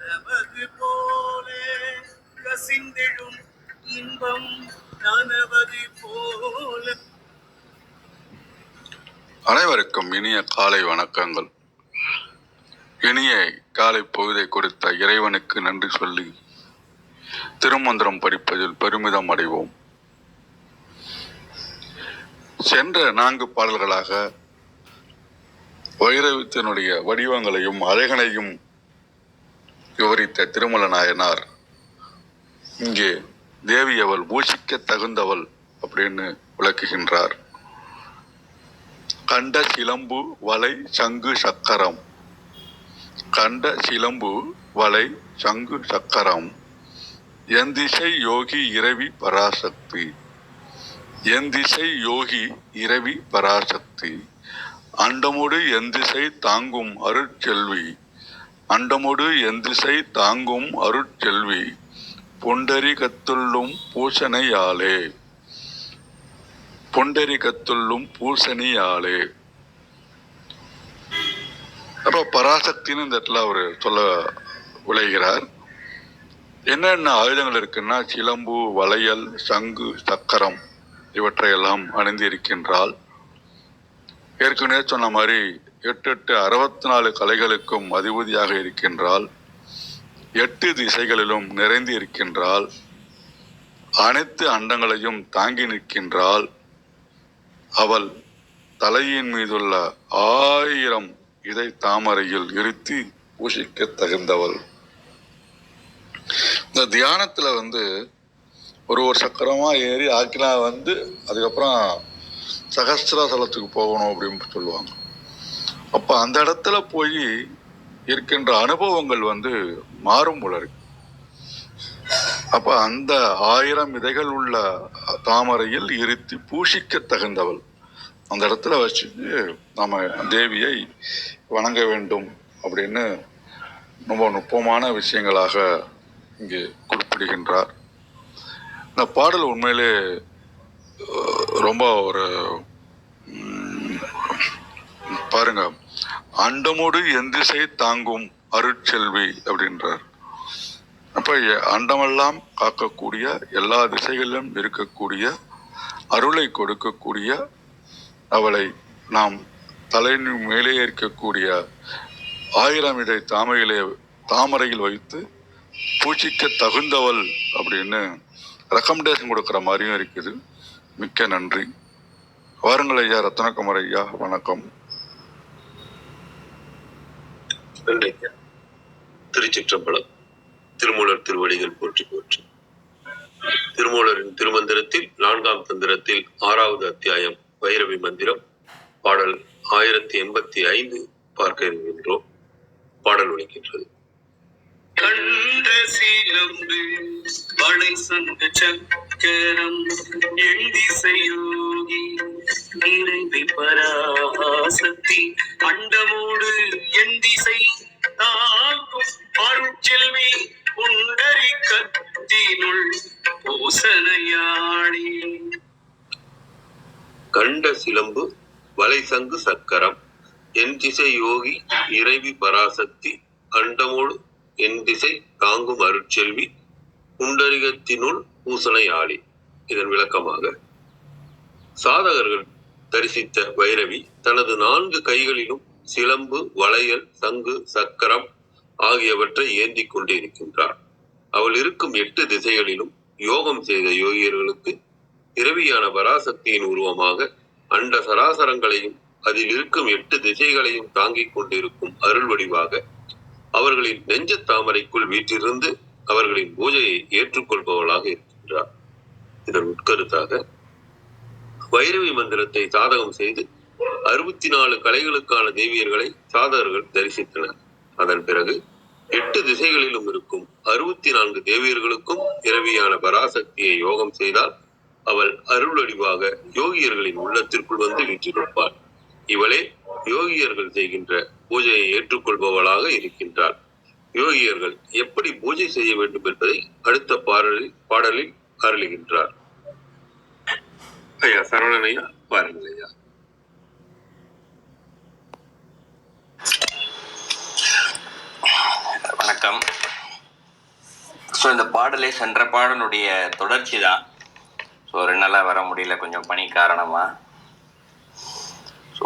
கனவது போலே கசிந்திடும் இன்பம் கனவது போல. அனைவருக்கும் இனிய காலை வணக்கங்கள். இனிய காலை பொழுதை கொடுத்த இறைவனுக்கு நன்றி சொல்லி திருமந்திரம் படிப்பதில் பெருமிதம் அடைவோம். சென்ற 4 பாடல்களாக வைரவத்தினுடைய வடிவங்களையும் அழகனையும் விவரித்த திருமல நாயனார் இங்கே தேவி அவள் பூஷிக்க தகுந்தவள் அப்படின்னு விளக்குகின்றார். கண்ட சிலம்பு வலை சங்கு சக்கரம், கண்ட சிலம்பு வலை சங்கு சக்கரம், எந்திசை யோகி இரவி பராசக்தி, எந்திசை யோகி இரவி பராசக்தி, அண்டமோடு எந்திசை தாங்கும் அருட்செல்வி, அண்டமோடு எந்திசை தாங்கும் அருட்செல்வி, பொண்டரிகத்துள்ளும் பூசனையாலே, பொண்டரிகத்துள்ளும் பூசணியாலே. அப்ப பராசக்தின்னு இந்த இடத்துல அவர் சொல்ல விளைகிறார். என்னென்ன ஆயுதங்கள் இருக்குன்னா சிலம்பு, வளையல், சங்கு, சக்கரம் இவற்றையெல்லாம் அணிந்து இருக்கின்றாள். ஏற்கனவே சொன்ன மாதிரி 8 64 கலைகளுக்கும் அதிபதியாக இருக்கின்றாள். 8 திசைகளிலும் நிறைந்து இருக்கின்றாள். அனைத்து அண்டங்களையும் தாங்கி நிற்கின்றாள். அவள் தலையின் மீதுள்ள 1000 இதை தாமரையில் இருத்தி பூஷிக்க தகுந்தவள். இந்த தியானத்துல ஒரு சக்கரமா ஏறி ஆக்கினா அதுக்கப்புறம் சகஸ்திராசலத்துக்கு போகணும் அப்படின்னு சொல்லுவாங்க. அப்ப அந்த இடத்துல போய் இருக்கின்ற அனுபவங்கள் மாறும் போல இருக்கு. அப்ப அந்த 1000 விதைகள் உள்ள தாமரையில் இருத்தி பூஷிக்க தகுந்தவள் அந்த இடத்துல வச்சுட்டு நாம தேவியை வணங்க வேண்டும் அப்படின்னு ரொம்ப நுட்பமான விஷயங்களாக இங்கே குறிப்பிடுகின்றார். இந்த பாடல் உண்மையிலே ரொம்ப ஒரு பாருங்க, அண்டமோடு எந்திசை தாங்கும் அருட்செல்வி அப்படின்றார். அப்ப அண்டமெல்லாம் காக்கக்கூடிய, எல்லா திசைகளிலும் இருக்கக்கூடிய, அருளை கொடுக்கக்கூடிய அவளை நாம் தலையின் மேலே இருக்கக்கூடிய 1000 இதை தாமரையில் வைத்து பூச்சிக்க தகுந்தவள் அப்படின்னு ரெக்கமெண்டேஷன் கொடுக்குற மாதிரியும் இருக்குது. மிக்க நன்றி. வாருங்கள் ஐயா. ரத்னகுமார் ஐயா, வணக்கம். நன்றி. திருச்சிற்றம்பலம். திருமூலர் திருவடிகள் போற்றி போற்றி. திருமூலரின் திருமந்திரத்தில் 4ஆம் தந்திரத்தில் 6வது அத்தியாயம் வைரவி மந்திரம் பாடல் 1085 பார்க்க இருக்கின்றோம். பாடல் ஒலிக்கின்றது. கண்ட சிலம்பு வளை சங்கு சக்கரம், எண்டிசை யோகி நிறைவி பராசக்தி, அண்டமோடு எண்டிசை தாங்கும் அருட்செல்வி, புண்டரிகத்தினுள் பூசனையாளி. கண்ட சிலம்பு வளை சங்கு சக்கரம், எண்டிசை யோகி இறைவி பராசக்தி, அண்டமோடு என் திசை தாங்கும் அருட்செல்வி, புண்டரிகத்தினுள் பூசனையாளி. இதன் விளக்கமாக, சாதகர்கள் தரிசித்த வைரவி தனது 4 கைகளிலும் சிலம்பு, வளையல், சங்கு, சக்கரம் ஆகியவற்றை ஏந்தி கொண்டு இருக்கின்றார். அவள் இருக்கும் 8 திசைகளிலும் யோகம் செய்த யோகியர்களுக்கு இரவியான பராசக்தியின் உருவமாக அண்ட சராசரங்களையும் அதில் இருக்கும் 8 திசைகளையும் தாங்கிக் கொண்டிருக்கும் அருள் வடிவாக அவர்களின் நெஞ்ச தாமரைக்குள் வீற்றிருந்து அவர்களின் பூஜையை ஏற்றுக்கொள்பவளாக இருக்கின்றார். இதன் உட்கருத்தாக வைரவி மந்திரத்தை சாதகம் செய்து 64 கலைகளுக்கான தேவியர்களை சாதகர்கள் தரிசித்தனர். அதன் பிறகு 8 திசைகளிலும் இருக்கும் 64 தேவியர்களுக்கும் இரவியான பராசக்தியை யோகம் செய்தால் அவள் அருள் வடிவாக யோகியர்களின் உள்ளத்திற்குள் வீற்றிருப்பாள். இவளே யோகியர்கள் செய்கின்ற பூஜையை ஏற்றுக்கொள்பவளாக இருக்கின்றார். யோகியர்கள் எப்படி பூஜை செய்ய வேண்டும் என்பதை அடுத்த பாடலில் அருளுகின்றார். ஐயா சரவணனையா, பாருங்கள் ஐயா. வணக்கம். ஸோ இந்த பாடலே சென்ற பாடலுடைய தொடர்ச்சி தான். ஸோ 2 நாளாக வர முடியல, கொஞ்சம் பணி காரணமாக. ஸோ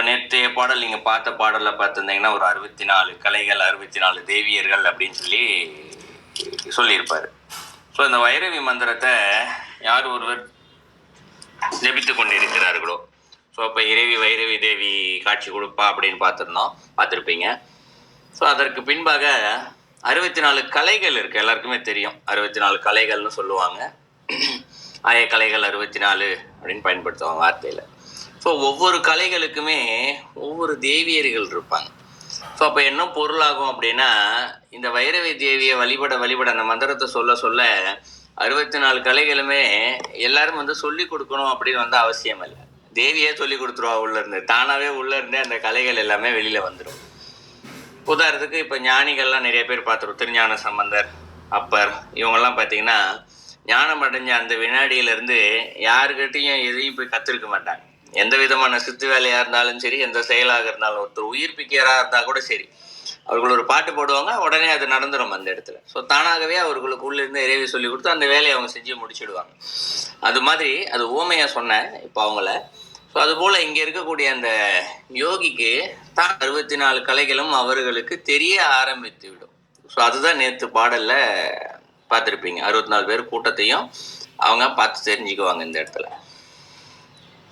நேற்றைய பாடல் நீங்கள் பார்த்த பாடலில் பார்த்துருந்தீங்கன்னா ஒரு 64 கலைகள், 64 தேவியர்கள் அப்படின்னு சொல்லியிருப்பார். ஸோ இந்த வைரவி மந்திரத்தை யார் ஒருவர் ஜெபித்து கொண்டிருக்கிறார்களோ, ஸோ அப்போ இறைவி வைரவி தேவி காட்சி கொடுப்பா அப்படின்னு பார்த்துருப்பீங்க. ஸோ அதற்கு பின்பாக 64 கலைகள் இருக்குது, எல்லாருக்குமே தெரியும். 64 கலைகள்னு சொல்லுவாங்க. கலைகள் 64 அப்படின்னு பயன்படுத்துவாங்க வார்த்தையில். ஸோ ஒவ்வொரு கலைகளுக்குமே ஒவ்வொரு தேவியர்கள் இருப்பாங்க. ஸோ அப்போ என்ன பொருளாகும் அப்படின்னா, இந்த வைரவி தேவியை வழிபட அந்த மந்திரத்தை சொல்ல 64 கலைகளுமே எல்லாரும் சொல்லி கொடுக்கணும் அப்படின்னு அவசியம் இல்லை. தேவியே சொல்லி கொடுத்துருவா உள்ளேருந்து, தானாகவே உள்ளேருந்தே அந்த கலைகள் எல்லாமே வெளியில் வந்துடும். உதாரணத்துக்கு இப்போ ஞானிகள்லாம் நிறைய பேர் பார்த்துருவோம். திருஞான சம்பந்தர், அப்பர், இவங்கெல்லாம் பார்த்தீங்கன்னா ஞானம் அடைஞ்ச அந்த வினாடியிலேருந்து யாருக்கிட்டையும் எதையும் போய் கற்றுருக்க மாட்டாங்க. எந்த விதமான சித்து வேலையாக இருந்தாலும் சரி, எந்த செயலாக இருந்தாலும், ஒருத்தர் உயிர்ப்பிக்கிறா இருந்தால் கூட சரி, அவர்கள் ஒரு பாட்டு போடுவாங்க, உடனே அது நடந்துடும் அந்த இடத்துல. ஸோ தானாகவே அவர்களுக்கு உள்ளேருந்து இறைவி சொல்லி கொடுத்து அந்த வேலையை அவங்க செஞ்சு முடிச்சுடுவாங்க. அது மாதிரி அது ஊமையாக சொன்னேன் இப்போ அவங்கள. ஸோ அதுபோல் இங்கே இருக்கக்கூடிய அந்த யோகிக்கு தான் 64 கலைகளும் அவர்களுக்கு தெரிய ஆரம்பித்து விடும். ஸோ அதுதான் நேற்று பாடலில் பார்த்துருப்பீங்க. 64 பேர் கூட்டத்தையும் அவங்க பார்த்து தெரிஞ்சுக்குவாங்க இந்த இடத்துல.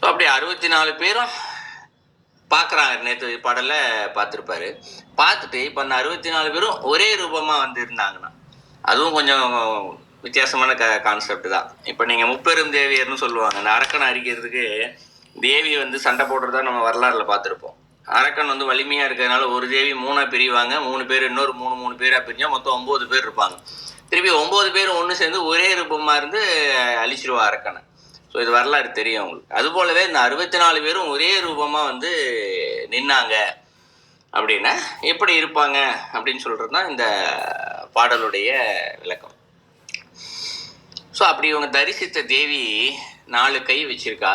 ஸோ அப்படி 64 பேரும் பார்க்குறாங்க. நேற்று பாடலில் பார்த்துருப்பாரு. பார்த்துட்டு இப்போ அந்த 64 பேரும் ஒரே ரூபமாக இருந்தாங்கன்னா, அதுவும் கொஞ்சம் வித்தியாசமான கான்செப்ட் தான். இப்போ நீங்கள் முப்பெரும் தேவியர்னு சொல்லுவாங்க. அந்த அரக்கனை அரிக்கிறதுக்கு தேவி சண்டை போடுறதா நம்ம வரலாறுல பார்த்துருப்போம். அரக்கன் வலிமையாக இருக்கிறதுனால ஒரு தேவி 3 பிரிவாங்க, 3 பேர் இன்னொரு 3 பேராக பிரிஞ்சால் மொத்தம் 9 பேர் இருப்பாங்க. திருப்பி 9 பேர் ஒன்று சேர்ந்து ஒரே ரூபமாக இருந்து அழிச்சிருவா அரக்கனை. ஸோ இது வரலாறு தெரியும் அவங்களுக்கு. அதுபோலவே இந்த 64 பேரும் ஒரே ரூபமாக நின்னாங்க அப்படின்னா எப்படி இருப்பாங்க அப்படின்னு சொல்கிறது தான் இந்த பாடலுடைய விளக்கம். ஸோ அப்படி இவங்க தரிசித்த தேவி 4 கை வச்சிருக்கா.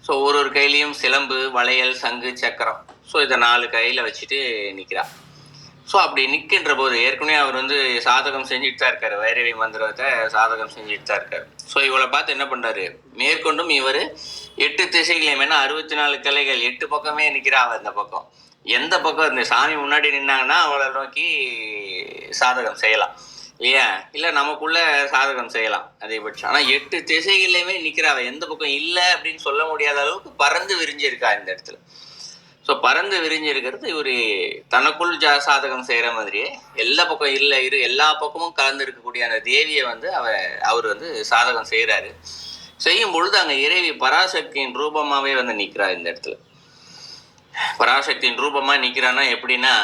ஸோ ஒரு கையிலையும் சிலம்பு, வளையல், சங்கு, சக்கரம், ஸோ இதை 4 கையில் வச்சுட்டு நிற்கிறா. ஸோ அப்படி நிற்கின்ற போது ஏற்கனவே அவர் சாதகம் செஞ்சுட்டு தான் இருக்காரு, வைரவி மந்திரத்தை சாதகம் செஞ்சுட்டு தான் இருக்காரு. ஸோ இவளை பார்த்து என்ன பண்ணுறாரு, மேற்கொண்டும் இவர் 8 திசைகளையும், ஏன்னா 64 கலைகள் 8 பக்கமே நிற்கிறா. அவள் இந்த பக்கம் எந்த பக்கம் இந்த சாமி முன்னாடி நின்னாங்கன்னா அவளை நோக்கி சாதகம் செய்யலாம் இல்லையா, இல்லை நமக்குள்ள சாதகம் செய்யலாம் அதிகபட்சம். ஆனால் 8 திசைகள்லையுமே நிற்கிறா. அவள் எந்த பக்கம் இல்லை அப்படின்னு சொல்ல முடியாத அளவுக்கு பறந்து விரிஞ்சிருக்கா இந்த இடத்துல. ஸோ பறந்து விரிஞ்சு இருக்கிறது இவர் தனக்குள் சாதகம் செய்கிற மாதிரியே எல்லா பக்கம் இல்லை எல்லா பக்கமும் கலந்து இருக்கக்கூடிய அந்த தேவியை அவர் சாதகம் செய்கிறாரு. செய்யும் பொழுது அங்கே இறைவி பராசக்தியின் ரூபமாகவே நிற்கிறா இந்த இடத்துல. பராசக்தியின் ரூபமாக நிற்கிறான்னா எப்படின்னா,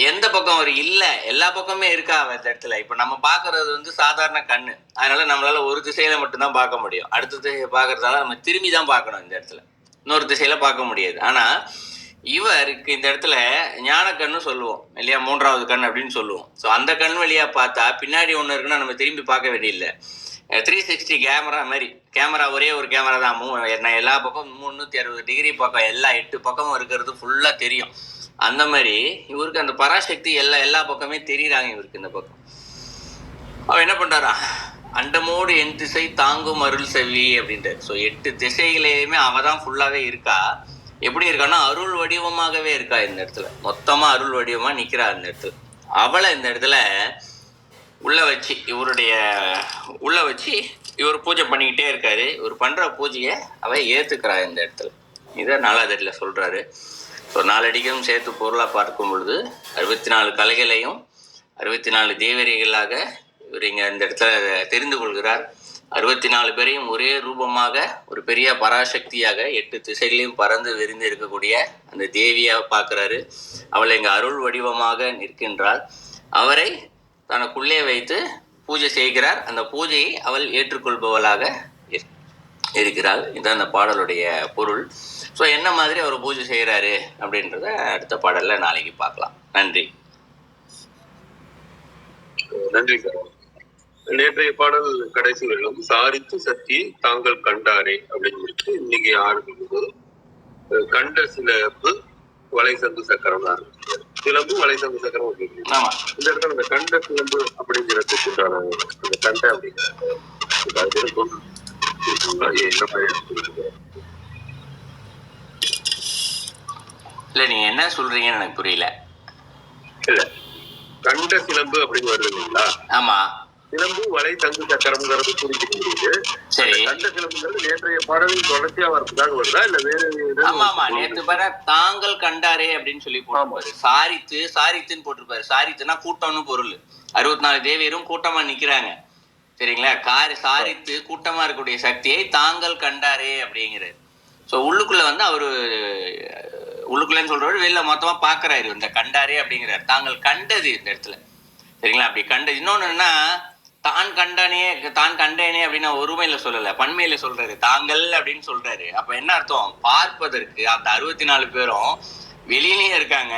எந்த பக்கம் அவர் இல்லை எல்லா பக்கமே இருக்கா அவன் இந்த இடத்துல. இப்போ நம்ம பார்க்கறது சாதாரண கண்ணு, அதனால நம்மளால ஒரு திசையில மட்டும்தான் பார்க்க முடியும். அடுத்த திசையை பார்க்கறதால நம்ம திரும்பி தான் பார்க்கணும் இந்த இடத்துல, இன்னொரு திசையில பார்க்க முடியாது. ஆனா இவருக்கு இந்த இடத்துல ஞான கண்ணு சொல்லுவோம் இல்லையா, 3வது கண் அப்படின்னு சொல்லுவோம். ஸோ அந்த கண் வழியா பார்த்தா பின்னாடி ஒன்று இருக்குன்னா நம்ம திரும்பி பார்க்க வேண்டியதில்லை. 360 கேமரா மாதிரி, கேமரா ஒரே ஒரு கேமரா தான், எல்லா பக்கம் 360 டிகிரி பக்கம் எல்லா 8 பக்கமும் இருக்கிறது ஃபுல்லாக தெரியும். அந்த மாதிரி இவருக்கு அந்த பராசக்தி எல்லா பக்கமே தெரியுறாங்க இவருக்கு இந்த பக்கம். அவன் என்ன பண்றாரா, அண்டமோடு என் திசை தாங்கும் அருள் செவி அப்படின்றார். ஸோ 8 திசைகளையுமே அவ தான் ஃபுல்லாகவே இருக்கா. எப்படி இருக்கான்னா அருள் வடிவமாகவே இருக்கா இந்த இடத்துல, மொத்தமாக அருள் வடிவமாக நிற்கிறா இந்த இடத்துல. அவளை இந்த இடத்துல உள்ள வச்சு இவர் பூஜை பண்ணிக்கிட்டே இருக்காரு. இவர் பண்ணுற பூஜையை அவ ஏற்றுக்கிறா இந்த இடத்துல. இதை 4ஆவது சொல்கிறாரு. ஸோ 4 அடிக்கும் சேர்த்து பொருளாக பார்க்கும் பொழுது 64 கலைகளையும் 64 தேவரிகளாக இவர் இங்கே இந்த இடத்துல தெரிந்து கொள்கிறார். 64 பேரையும் ஒரே ரூபமாக ஒரு பெரிய பராசக்தியாக 8 திசைகளையும் பறந்து விரிந்து இருக்கக்கூடிய அந்த தேவியாக பார்க்குறாரு. அவளை இங்கே அருள் வடிவமாக நிற்கின்றாள். அவரை தனக்குள்ளே வைத்து பூஜை செய்கிறார். அந்த பூஜையை அவள் ஏற்றுக்கொள்பவளாக இருக்கிறாள். இதுதான் அந்த பாடலுடைய பொருள். ஸோ என்ன மாதிரி அவர் பூஜை செய்கிறாரு அப்படின்றத அடுத்த பாடலில் நாளைக்கு பார்க்கலாம். நன்றி. நன்றி சார். நேற்றைய பாடல் கடைசி வெள்ளம் சாரித்து சக்தி தாங்கள் கண்டாரே அப்படின்னு சொல்லிட்டு இன்னைக்கு ஆரம்பிக்கும் போது கண்ட சிலப்பு வலை சங்கு சக்கரம் ஆரம்பிச்சார். சிலம்பு வலை சங்கு சக்கரம் அப்படின்னு. ஆமா. இந்த இடத்துல அந்த கண்ட சிலம்பு அப்படிங்கிறதுக்கு உண்டான அந்த கண்டை அப்படிங்கிறது இல்ல நீங்க என்ன சொல்றீங்கன்னு எனக்கு புரியல. இல்ல கண்ட சிலம்பு அப்படின்னு வருது இல்லைங்களா? ஆமா. சிலம்பு வலை தங்கு சக்கரம்ங்கிறது புரிஞ்சுக்க முடியுது. சரி. கண்ட சிலம்புங்கிறது நேற்றைய பாடலில் தொடர்ச்சியா வரதுக்காக வருதா இல்ல வேற? ஆமா ஆமா, நேற்று பாரு தாங்கள் கண்டாரே அப்படின்னு சொல்லி போட்டிருப்பாரு. சாரித்துன்னு போட்டிருப்பாரு. சாரித்துனா கூட்டம்னு பொருள். 64 தேவியரும் கூட்டமா நிக்கிறாங்க. சரிங்களா? சாரித்து கூட்டமா இருக்கக்கூடிய சக்தியை தாங்கள் கண்டாரே அப்படிங்கிறாரு. ஸோ உள்ளுக்குள்ள வந்து அவரு உள்ளுக்குள்ளன்னு சொல்றவரு வெளில மொத்தமா பாக்குறாரு. இந்த கண்டாரே அப்படிங்கிறாரு. தாங்கள் கண்டது இந்த இடத்துல. சரிங்களா? அப்படி கண்டது. இன்னொன்னு என்னன்னா, தான் கண்டேனே அப்படின்னா ஒருமையில சொல்லல, பன்மையில சொல்றாரு. தாங்கள் அப்படின்னு சொல்றாரு. அப்ப என்ன அர்த்தம்? பார்ப்பதற்கு அந்த 64 பேரும் வெளியிலயும் இருக்காங்க,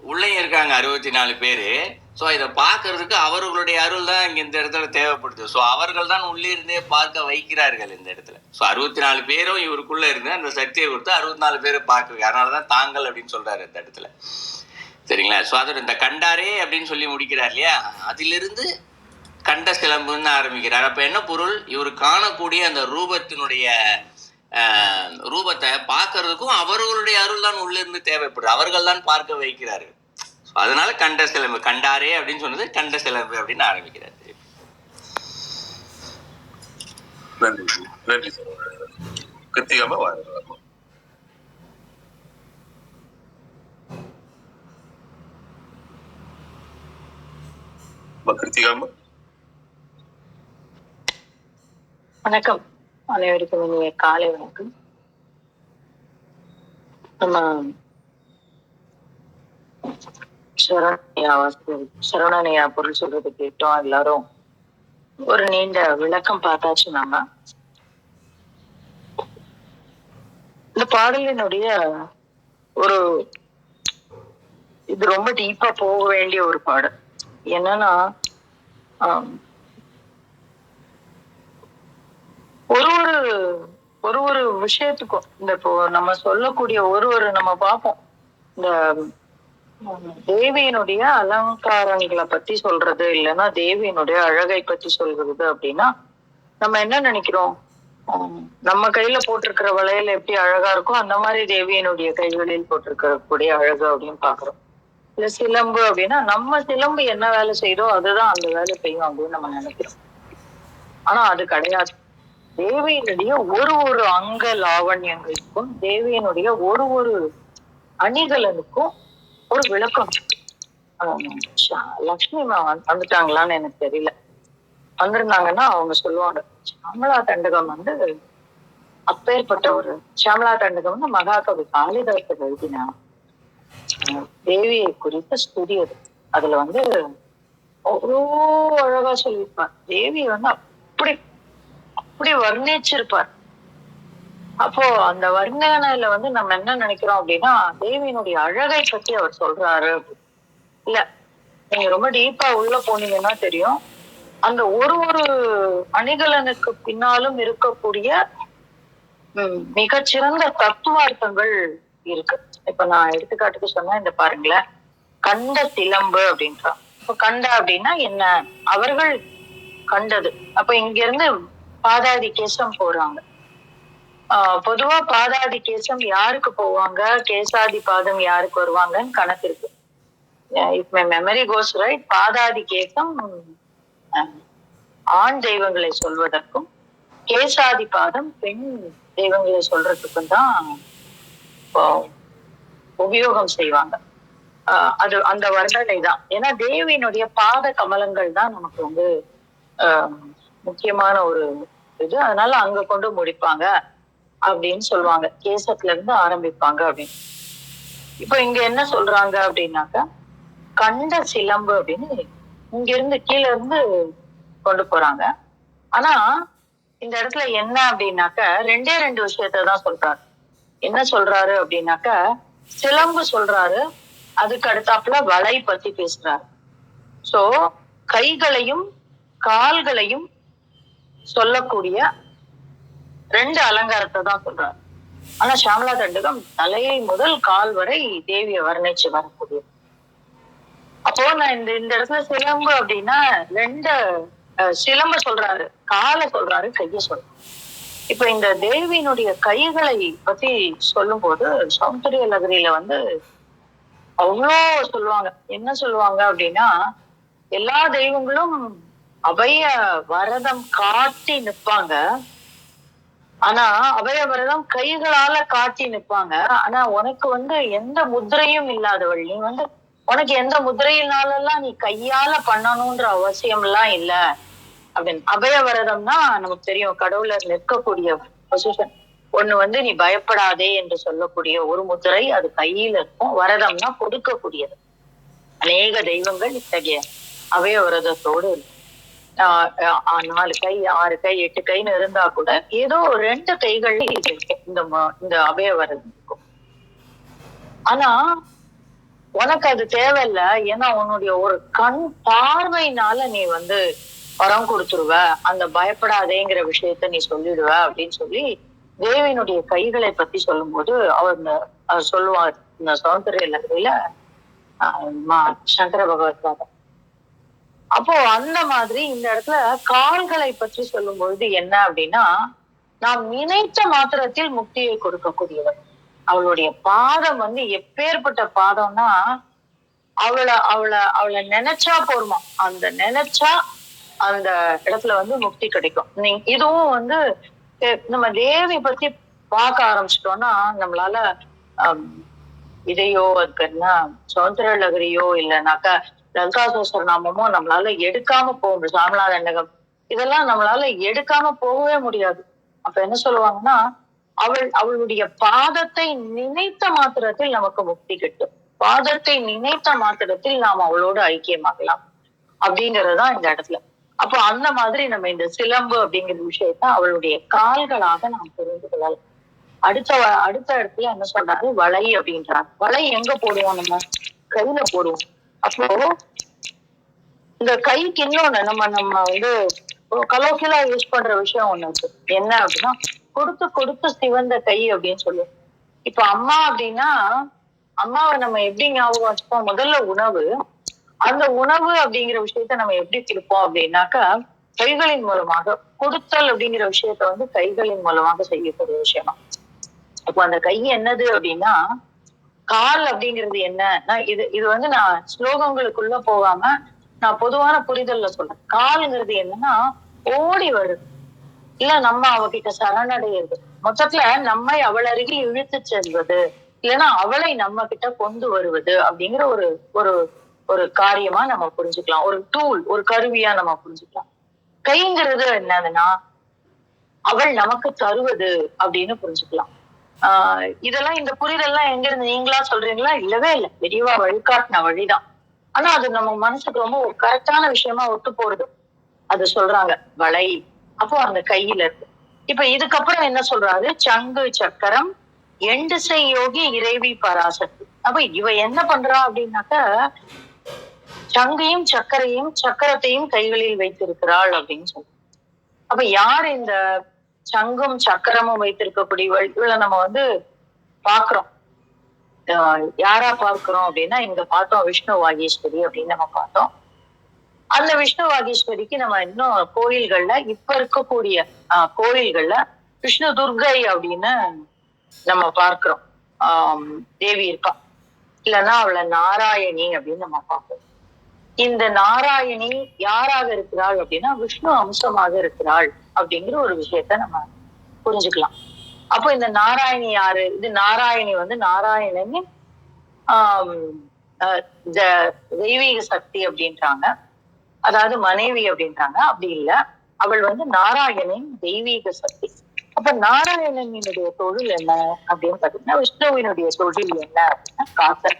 உள்ளேயும் இருக்காங்க 64 பேரு. ஸோ இதை பார்க்கறதுக்கு அவர்களுடைய அருள் தான் இங்க இந்த இடத்துல தேவைப்படுது. ஸோ அவர்கள் தான் உள்ளே இருந்தே பார்க்க வைக்கிறார்கள் இந்த இடத்துல. ஸோ 64 பேரும் இவருக்குள்ள இருந்து அந்த சக்தியை கொடுத்து 64 பேரை பார்க்குறது. அதனாலதான் தாங்கள் அப்படின்னு சொல்றாரு இந்த இடத்துல. சரிங்களா? ஸோ அதோட இந்த கண்டாரே அப்படின்னு சொல்லி முடிக்கிறார் இல்லையா, அதிலிருந்து கண்ட சிலம்புன்னு ஆரம்பிக்கிறார். அப்ப என்ன பொருள்? இவர் காணக்கூடிய அந்த ரூபத்தினுடைய ரூபத்தை பார்க்கறதுக்கும் அவர்களுடைய அருள் தான் உள்ள இருந்து தேவைப்படுது. அவர்கள் தான் பார்க்க வைக்கிறார்கள். அதனால கண்ட சிலம்பு, கண்டாரே அப்படின்னு சொன்னது கண்ட சிலம்பு அப்படின்னு ஆரம்பிக்கிறார். நன்றி நன்றி சார். கிருத்திகாமா வாங்க. கிருத்திகாமா வணக்கம். அனைவருக்கும் இனிய காலை வணக்கம். நம்ம சரவணனையா பொருள் சொல்றது கேட்டோம். எல்லாரும் ஒரு நீண்ட விளக்கம் பார்த்தாச்சு. நம்ம இந்த பாடலினுடைய ஒரு இது ரொம்ப டீப்பா போக வேண்டிய ஒரு பாடல். என்னன்னா, ஒரு விஷயத்துக்கும் இந்த இப்போ நம்ம சொல்லக்கூடிய ஒரு நம்ம பார்ப்போம். இந்த தேவியினுடைய அலங்காரங்களை பத்தி சொல்றது, இல்லைன்னா தேவியினுடைய அழகை பத்தி சொல்றது அப்படின்னா நம்ம என்ன நினைக்கிறோம்? நம்ம கையில போட்டிருக்கிற வளையல் எப்படி அழகா இருக்கோ அந்த மாதிரி தேவியினுடைய கைகளில் போட்டிருக்கக்கூடிய அழகு அப்படின்னு பாக்குறோம். இல்ல சிலம்பு அப்படின்னா நம்ம சிலம்பு என்ன வேலை செய்தோ அதுதான் அந்த வேலை செய்யும் அப்படின்னு நம்ம நினைக்கிறோம். ஆனா அது கிடையாது. தேவியினுடைய ஒரு அங்க லாவண்யங்களுக்கும் தேவியினுடைய ஒரு அணிகலனுக்கும் ஒரு விளக்கம். லக்ஷ்மி வந்துட்டாங்களான்னு எனக்கு தெரியல. வந்திருந்தாங்கன்னா அவங்க சொல்லுவாங்க, சாமலா தண்டகம் வந்து அப்பேற்பட்ட ஒரு சாமலா தண்டகம் வந்து மகாகவி காளிதாசர் எழுதினா தேவியை குறித்த ஸ்துதி அது. அதுல வந்து அவ்வளோ அழகா சொல்லியிருப்பார். தேவியை வந்து அப்படி வர்ணிச்சிருப்பார். அப்போ அந்த வர்ணனையில வந்து நம்ம என்ன நினைக்கிறோம் அப்படின்னா தேவியினுடைய அழகை பத்தி அவர் சொல்றாரு. இல்ல, நீங்க ரொம்ப டீப்பா உள்ள போனீங்கன்னா தெரியும், அந்த ஒரு அணிகலனுக்கு பின்னாலும் இருக்கக்கூடிய மிகச்சிறந்த தத்துவார்த்தங்கள் இருக்கு. இப்ப நான் எடுத்துக்காட்டுக்கு சொன்னா இந்த பாருங்களேன், கண்ட சிலம்பு அப்படின்றான். இப்ப கண்ட அப்படின்னா என்ன? அவர்கள் கண்டது. அப்ப இங்க இருந்து பாதாதி கேசம் போறாங்க. பொதுவா பாதாதி கேசம் யாருக்கு போவாங்க, கேசாதி பாதம் யாருக்கு வருவாங்கன்னு கணக்கு இருக்கு. If my memory goes right, பாதாதி கேசம் ஆண் தெய்வங்களை சொல்வதற்கும் கேசாதி பாதம் பெண் தெய்வங்களை சொல்றதுக்கும் தான் உபயோகம் செய்வாங்க. அது அந்த வர்ணனை தான். ஏன்னா தேவியினுடைய பாத கமலங்கள் தான் நமக்கு வந்து முக்கியமான ஒரு இது. அதனால அங்க கொண்டு முடிப்பாங்க அப்படின்னு சொல்லுவாங்க. கேசத்துல இருந்து ஆரம்பிப்பாங்க அப்படின்னு. இப்ப இங்க என்ன சொல்றாங்க அப்படின்னாக்கா, கண்ட சிலம்பு அப்படின்னு இங்க இருந்து கீழே இருந்து கொண்டு போறாங்க. ஆனா இந்த இடத்துல என்ன அப்படின்னாக்க ரெண்டு விஷயத்தான் சொல்றாரு. என்ன சொல்றாரு அப்படின்னாக்க, சிலம்பு சொல்றாரு, அதுக்கு அடுத்தாப்புல வலை பத்தி பேசுறாரு. சோ கைகளையும் கால்களையும் சொல்லக்கூடிய 2 அலங்காரத்தை தான் சொல்றாரு. ஆனா சாமலா தண்டகம் தலையை முதல் கால் வரை தேவியை வர்ணிச்சு வரக்கூடிய. அப்போ நான் இந்த இடத்துல சிலம்பு அப்படின்னா ரெண்டு சிலம்ப சொல்றாரு, காலை சொல்றாரு, கைய சொல்றாரு. இப்ப இந்த தேவியினுடைய கைகளை பத்தி சொல்லும் போது சௌந்தரிய லகரியில வந்து அவ்வளோ சொல்லுவாங்க. என்ன சொல்லுவாங்க அப்படின்னா, எல்லா தெய்வங்களும் அபய வரதம் காட்டி நிற்பாங்க. ஆனா அபய வரதம் கைகளால காட்டி நிற்பாங்க. ஆனா உனக்கு வந்து எந்த முத்திரையும் இல்லாதவள். நீ வந்து உனக்கு எந்த முத்திரையினாலெல்லாம் நீ கையால பண்ணணும்ன்ற அவசியம் எல்லாம் இல்ல அப்படின்னு. அபய வரதம்னா நமக்கு தெரியும், கடவுள நிற்கக்கூடிய பொசிஷன். ஒண்ணு வந்து நீ பயப்படாதே என்று சொல்லக்கூடிய ஒரு முத்திரை, அது கையில இருக்கும். வரதம்னா கொடுக்கக்கூடியது. அநேக தெய்வங்கள் இத்தகைய அபய வரதத்தோடு இருக்கும். 4 கை 6 கை 8 கைன்னு இருந்தா கூட ஏதோ 2 கைகள் இந்த அபய வரதம் இருக்கும். ஆனா உனக்கு அது தேவையில்லை. ஏன்னா உன்னுடைய ஒரு கண் பார்வையினால நீ வந்து வரம் கொடுத்துருவ, அந்த பயப்படாதேங்கிற விஷயத்த நீ சொல்லிடுவ அப்படின்னு சொல்லி தேவியினுடைய கைகளை பத்தி சொல்லும் போது அவர் சொல்லுவார் இந்த சௌந்தரிய லகரியில சங்கர பகவத்பாதம். அப்போ அந்த மாதிரி இந்த இடத்துல கால்களை பற்றி சொல்லும் பொழுது என்ன அப்படின்னா, நாம் நினைத்த மாத்திரத்தில் முக்தியை கொடுக்கக்கூடியவர். அவளுடைய பாதம் வந்து எப்பேற்பட்ட பாதம்னா, அவளை நினைச்சா போருமா, அந்த நினைச்சா அந்த இடத்துல வந்து முக்தி கிடைக்கும். இதுவும் வந்து நம்ம தேவி பத்தி பார்க்க ஆரம்பிச்சிட்டோம்னா நம்மளால இதையோ அதுக்கு என்ன சௌந்தர லகரியோ இல்லைனாக்கா லலிதா சஹஸ்ரநாமமோ நம்மளால எடுக்காம போக முடியும். சாமலா தண்டகம் இதெல்லாம் நம்மளால எடுக்காம போகவே முடியாது. அப்ப என்ன சொல்லுவாங்கன்னா, அவளுடைய பாதத்தை நினைத்த மாத்திரத்தில் நமக்கு முக்தி கிட்டும். பாதத்தை நினைத்த மாத்திரத்தில் நாம் அவளோடு ஐக்கியமாகலாம் அப்படிங்கறதுதான் இந்த இடத்துல. அப்போ அந்த மாதிரி நம்ம இந்த சிலம்பு அப்படிங்கிற விஷயத்த அவளுடைய கால்களாக நாம் புரிந்து கொள்ளலாம். அடுத்த இடத்துல என்ன சொல்றாரு, வளை அப்படின்றாங்க. வளை எங்க போடுவோம்? நம்ம கையில போடுவோம். அப்போ இந்த கைக்கு இன்னொன்னு நம்ம வந்து கலோக்கியலா யூஸ் பண்ற விஷயம் ஒண்ணு இருக்கு. என்ன அப்படின்னா, கொடுத்து சிவந்த கை அப்படின்னு சொல்லுவோம். இப்ப அம்மா அப்படின்னா அம்மாவை நம்ம எப்படி ஞாபகம் வச்சுப்போம்? முதல்ல உணவு. அந்த உணவு அப்படிங்கிற விஷயத்த நம்ம எப்படி கொடுப்போம் அப்படின்னாக்கா கைகளின் மூலமாக. கொடுத்தல் அப்படிங்கிற விஷயத்த வந்து கைகளின் மூலமாக செய்யக்கூடிய விஷயமா. அப்போ அந்த கை என்னது அப்படின்னா, கால் அப்படிங்கிறது என்ன? இது வந்து நான் ஸ்லோகங்களுக்குள்ள போகாம நான் பொதுவான புரிதல்ல சொல்றேன். கால்ங்கிறது என்னன்னா, ஓடி வருது, இல்ல நம்ம அவகிட்ட சரணடைகிறது. மொத்தத்துல நம்மை அவள் அருகில் இழுத்து செல்வது, இல்லைன்னா அவளை நம்ம கிட்ட கொண்டு வருவது அப்படிங்கிற ஒரு ஒரு ஒரு காரியமா நம்ம புரிஞ்சுக்கலாம். ஒரு டூல், ஒரு கருவியா நம்ம புரிஞ்சுக்கலாம். கைங்கிறது என்னதுன்னா, அவள் நமக்கு தருவது அப்படின்னு புரிஞ்சுக்கலாம். இதெல்லாம் இந்த புரிதெல்லாம் எங்க இருந்து நீங்களா சொல்றீங்களா? இல்லவே இல்லை, பெரியவா வழிகாட்டின வழிதான். ஆனா அது நம்ம மனசுக்கு ரொம்ப ஒரு கரெக்டான விஷயமா ஒத்து போறது. அது சொல்றாங்க வளை. அப்போ அந்த கையில இருக்கு. இப்ப இதுக்கப்புறம் என்ன சொல்றாரு? சங்கு சக்கரம் எண்டிசை யோகி இறைவி பராசக்தி. அப்ப இவ என்ன பண்றா அப்படின்னாக்க, சங்கையும் சக்கரத்தையும் கைகளில் வைத்திருக்கிறாள் அப்படின்னு சொல்ற. அப்ப யார் இந்த சங்கும் சக்கரமும் வைத்திருக்கக்கூடியவள்? இவளை நம்ம வந்து பாக்குறோம். யாரா பார்க்கிறோம் அப்படின்னா, இங்க பார்த்தோம் விஷ்ணு வாகீஸ்வரி அப்படின்னு நம்ம பார்த்தோம். அந்த விஷ்ணு வாகீஸ்வரிக்கு நம்ம இன்னும் கோயில்கள்ல, இப்ப இருக்கக்கூடிய கோயில்கள்ல விஷ்ணு துர்கை அப்படின்னு நம்ம பார்க்கிறோம். தேவி இருக்கா. இல்லைன்னா அவளை நாராயணி அப்படின்னு நம்ம பார்க்கிறோம். இந்த நாராயணி யாராக இருக்கிறாள் அப்படின்னா, விஷ்ணு அம்சமாக இருக்கிறாள் அப்படிங்கிற ஒரு விஷயத்த நம்ம புரிஞ்சுக்கலாம். அப்போ இந்த நாராயணி யாரு? இது நாராயணி வந்து நாராயணனின் தெய்வீக சக்தி அப்படின்றாங்க, அதாவது மனைவி அப்படின்றாங்க. அப்படி இல்லை, அவள் வந்து நாராயணனின் தெய்வீக சக்தி. அப்ப நாராயணனுடைய தொழில் என்ன அப்படின்னு பாத்தீங்கன்னா, விஷ்ணுவினுடைய தொழில் என்ன அப்படின்னா காத்தல்.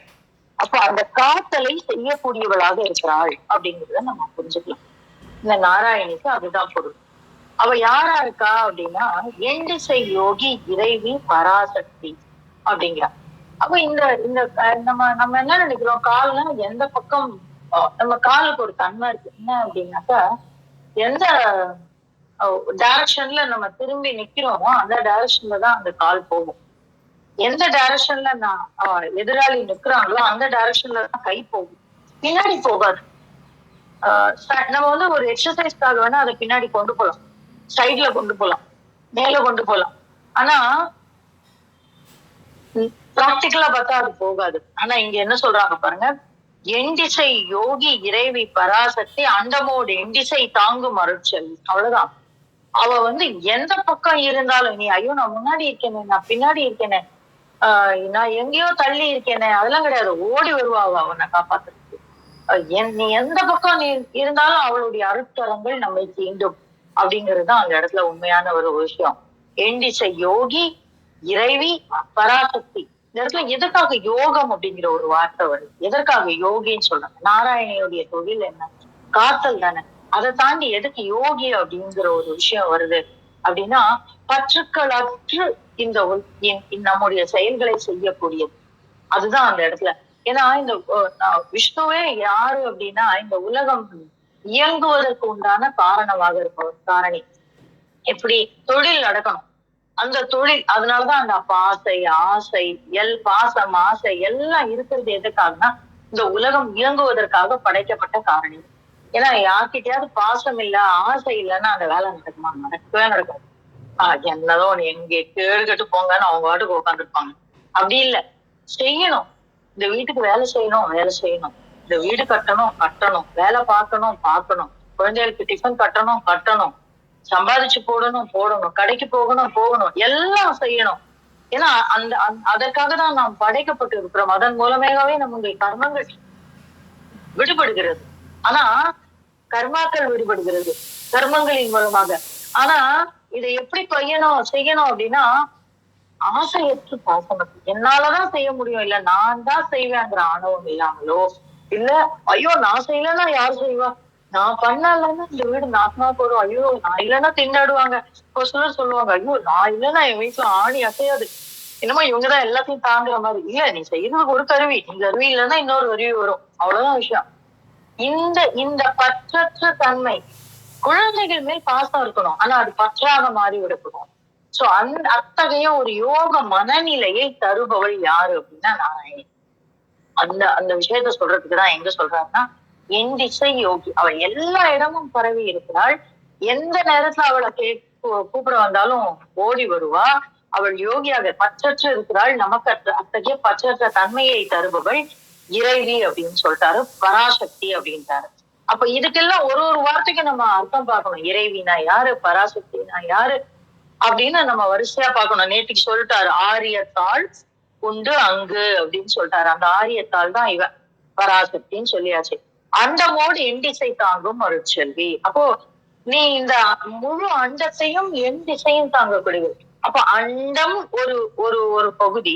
அப்ப அந்த காத்தலை செய்யக்கூடியவளாக இருக்கிறாள் அப்படிங்கிறத நம்ம புரிஞ்சுக்கலாம். இந்த நாராயணிக்கு அதுதான் பொருள். அவ யாரா இருக்கா அப்படின்னா, எண்டிசை யோகி இறைவி பராசக்தி அப்படிங்கிறா. அப்ப இந்த நம்ம என்ன நினைக்கிறோம்? கால்னா எந்த பக்கம்? நம்ம காலுக்கு ஒரு தன்மை இருக்கு. என்ன அப்படின்னாக்கா, எந்த டைரக்ஷன்ல நம்ம திரும்பி நிக்கிறோமோ அந்த டைரக்ஷன்ல தான் அந்த கால் போகும். எந்த டைரக்ஷன்ல நான் எதிராளி நிக்கிறாங்களோ அந்த டைரக்ஷன்ல தான் கை போகும். பின்னாடி போகாது. நம்ம வந்து ஒரு எக்ஸசைஸ்க்காக வேணா அதை பின்னாடி கொண்டு போலாம், சைட்ல கொண்டு போலாம், மேல கொண்டு போலாம். ஆனா பிராக்டிக்கலா பார்த்தா அது போகாது. ஆனா இங்க என்ன சொல்றாங்க பாருங்க, எண்டிசை யோகி இறைவி பராசக்தி அண்டமோடு எண்டிசை தாங்கும் அருட்செல்வி. அவ்வளவுதான். அவ வந்து எந்த பக்கம் இருந்தாலும், நீ ஐயோ நான் முன்னாடி இருக்கேனே, நான் பின்னாடி இருக்கேனே, நான் எங்கேயோ தள்ளி இருக்கேனே, அதெல்லாம் கிடையாது. ஓடி வருவா அவ அவனை காப்பாத்துறதுக்கு. நீ எந்த பக்கம் நீ இருந்தாலும் அவளுடைய அருட்கரங்கள் நம்மை தீண்டும் அப்படிங்கிறதுதான் அந்த இடத்துல உண்மையான ஒரு விஷயம். எண்டிசை யோகி இறைவி பராசக்தி. இந்த இடத்துல எதற்காக யோகம் அப்படிங்கிற ஒரு வார்த்தை வருது? எதற்காக யோகின்னு சொல்றாங்க? நாராயணியுடைய தொழில் என்ன? காத்தல் தானே. அதை தாண்டி எதுக்கு யோகி அப்படிங்கிற ஒரு விஷயம் வருது அப்படின்னா, பற்றுக்களற்று இந்த நம்முடைய செயல்களை செய்யக்கூடியது. அதுதான் அந்த இடத்துல. ஏன்னா இந்த விஷ்ணுவே யாரு அப்படின்னா, இந்த உலகம் இயங்குவதற்கு உண்டான காரணமாக இருப்பவர், காரணி. எப்படி தொழில் நடக்கணும், அந்த தொழில். அதனாலதான் அந்த பாசை ஆசை பாசம் ஆசை எல்லாம் இருக்கிறது எதுக்காகனா, இந்த உலகம் இயங்குவதற்காக படைக்கப்பட்ட காரணி. ஏன்னா யார்கிட்டயாவது பாசம் இல்ல ஆசை இல்லைன்னா அந்த வேலை நடக்குமா? நடக்கவே நடக்காது. என்னதோ எங்க கேட்டு போங்கன்னு அவங்க வாட்டுக்கு உட்காந்துருப்பாங்க. அப்படி இல்லை, செய்யணும். இந்த வீட்டுக்கு வேலை செய்யணும், வேலை செய்யணும். இந்த வீடு கட்டணும், கட்டணும். வேலை பார்க்கணும், பார்க்கணும். குழந்தைகளுக்கு டிஃபன் கட்டணும், சம்பாதிச்சு போடணும், கடைக்கு போகணும், எல்லாம் செய்யணும். ஏன்னா அதற்காக தான் நாம் படைக்கப்பட்டு இருக்கிறோம். அதன் மூலமாகவே நம்முடைய கர்மங்கள் விடுபடுகிறது. ஆனா கர்மாக்கள் விடுபடுகிறது கர்மங்களின் மூலமாக. ஆனா இதை எப்படி செய்யணும் அப்படின்னா, ஆசையற்று பாசம். என்னாலதான் செய்ய முடியும், இல்ல நான் தான் செய்வேங்கிற ஆணவம் இல்லாமலோ, இல்ல ஐயோ நான் செய்யலன்னா யார் செய்வா, நான் பண்ணலன்னா இந்த வீடு நாசமா போடும், ஐயோ நான் இல்லைன்னா திண்டாடுவாங்க. ஒரு சிலர் சொல்லுவாங்க, ஐயோ நான் இல்லைன்னா என் வீட்டுல ஆணி அசையாது, என்னமோ இவங்கதான் எல்லாத்தையும் தாங்குற மாதிரி. இல்ல, நீ செய்யறது ஒரு கருவி, இந்த கருவி இல்லைன்னா இன்னொரு கருவி வரும், அவ்வளவுதான் விஷயம். இந்த பற்றற்ற தன்மை, குழந்தைகள் மேல் பாசம் இருக்கணும், ஆனா அது பற்றாக மாறி விடக்கூடாது. சோ அத்தகைய ஒரு யோக மனநிலையை தருபவள் யாரு அப்படின்னா நாராயணி. அந்த விஷயத்த சொல்றதுக்குதான் எங்க சொல்றாருன்னா, எண்டிசை யோகி. அவள் எல்லா இடமும் பரவி இருக்கிறாள். எந்த நேரத்துல அவளை கூப்பிட வந்தாலும் ஓடி வருவா. அவள் யோகியாக பற்றற்று இருக்கிறாள். நமக்கு அத்தகைய பற்றற்ற தன்மையை தருபவள் இறைவி அப்படின்னு சொல்லிட்டாரு, பராசக்தி அப்படின்ட்டாரு. அப்ப இதுக்கெல்லாம் ஒரு வார்த்தைக்கு நம்ம அர்த்தம் பார்க்கணும். இறைவினா யாரு, பராசக்தினா யாரு அப்படின்னு நம்ம வரிசையா பார்க்கணும். நேற்றுக்கு சொல்லிட்டாரு, ஆரியத்தாள் உண்டு அங்கு அப்படின்னு சொல்லிட்டாரு. அந்த ஆரியத்தாள் தான் இவன் பராசக்தின்னு சொல்லியாச்சு. அண்டமோடு எண்டிசை தாங்கும் அருட்செல்வி. அப்போ நீ இந்த முழு அண்டத்தையும் என் திசையும் தாங்கக்கூடியது. அப்ப அண்டம் ஒரு பகுதி,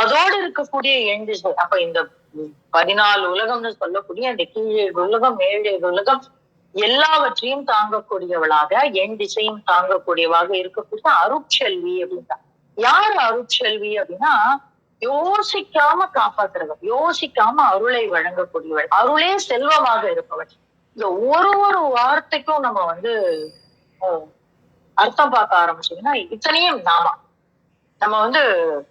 அதோடு இருக்கக்கூடிய எண் திசை. அப்ப இந்த 14 உலகம்னு சொல்லக்கூடிய அந்த கீழே உலகம், மேலே உலகம் எல்லாவற்றையும் தாங்கக்கூடியவளாக, என் திசையும் தாங்கக்கூடியவாக இருக்கக்கூடிய அருட்செல்வி அப்படின்னா யாரு அருட்செல்வி அப்படின்னா, யோசிக்காம காப்பாற்றுறவள், யோசிக்காம அருளை வழங்கக்கூடியவள், அருளே செல்வமாக இருப்பவள். இந்த ஒரு வார்த்தைக்கும் நம்ம வந்து அர்த்தம் பார்க்க ஆரம்பிச்சீங்கன்னா, இத்தனையும் நாம நம்ம வந்து